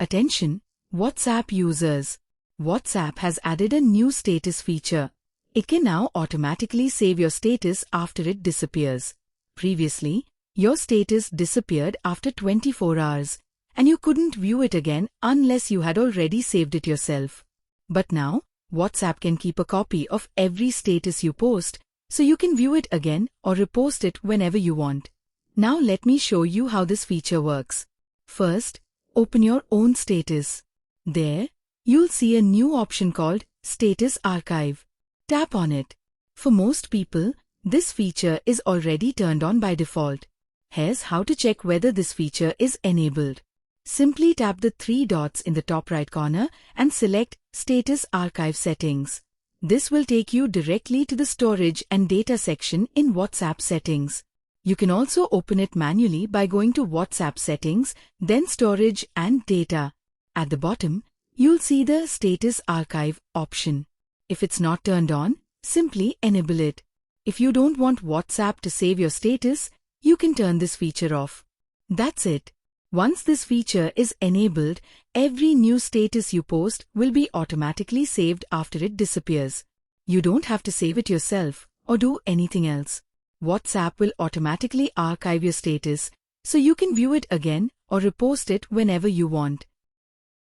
Attention, WhatsApp users. WhatsApp has added a new status feature. It can now automatically save your status after it disappears. Previously, your status disappeared after 24 hours, and you couldn't view it again unless you had already saved it yourself. But now, WhatsApp can keep a copy of every status you post, so you can view it again or repost it whenever you want. Now let me show you how this feature works. First, open your own status. There, you'll see a new option called Status Archive. Tap on it. For most people, this feature is already turned on by default. Here's how to check whether this feature is enabled. Simply tap the three dots in the top right corner and select Status Archive Settings. This will take you directly to the Storage and Data section in WhatsApp Settings. You can also open it manually by going to WhatsApp Settings, then Storage and Data. At the bottom, you'll see the Status Archive option. If it's not turned on, simply enable it. If you don't want WhatsApp to save your status, you can turn this feature off. That's it. Once this feature is enabled, every new status you post will be automatically saved after it disappears. You don't have to save it yourself or do anything else. WhatsApp will automatically archive your status, so you can view it again or repost it whenever you want.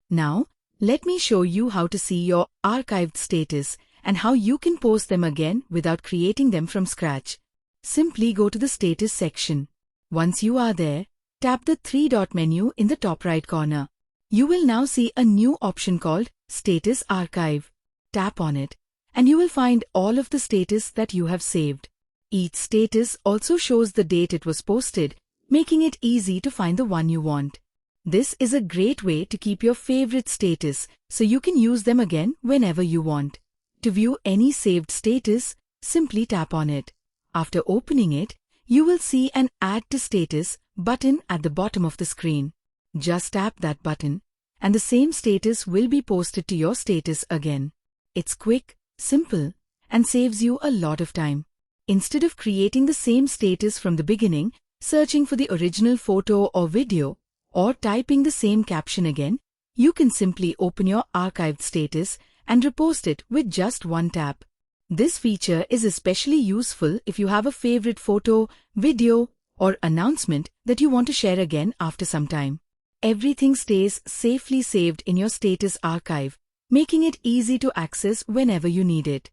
Now, let me show you how to see your archived status and how you can post them again without creating them from scratch. Simply go to the Status section. Once you are there, tap the three-dot menu in the top right corner. You will now see a new option called Status Archive. Tap on it, and you will find all of the status that you have saved. Each status also shows the date it was posted, making it easy to find the one you want. This is a great way to keep your favorite status, so you can use them again whenever you want. To view any saved status, simply tap on it. After opening it, you will see an Add to Status button at the bottom of the screen. Just tap that button, and the same status will be posted to your status again. It's quick, simple, and saves you a lot of time. Instead of creating the same status from the beginning, searching for the original photo or video, or typing the same caption again, you can simply open your archived status and repost it with just one tap. This feature is especially useful if you have a favorite photo, video, or announcement that you want to share again after some time. Everything stays safely saved in your status archive, making it easy to access whenever you need it.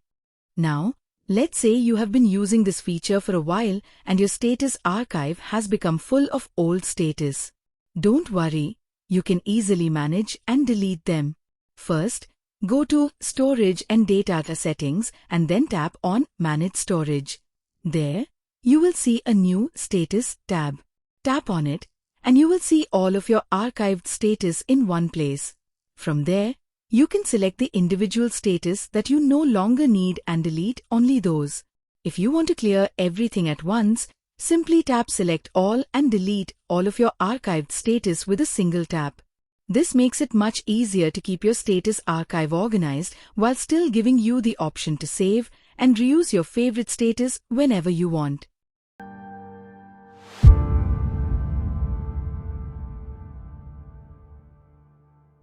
Now, let's say you have been using this feature for a while and your status archive has become full of old status. Don't worry, you can easily manage and delete them. First, go to Storage and Data settings and then tap on Manage Storage. There, you will see a new Status tab. Tap on it, and you will see all of your archived status in one place. From there, you can select the individual status that you no longer need and delete only those. If you want to clear everything at once, simply tap Select All and delete all of your archived status with a single tap. This makes it much easier to keep your status archive organized while still giving you the option to save and reuse your favorite status whenever you want.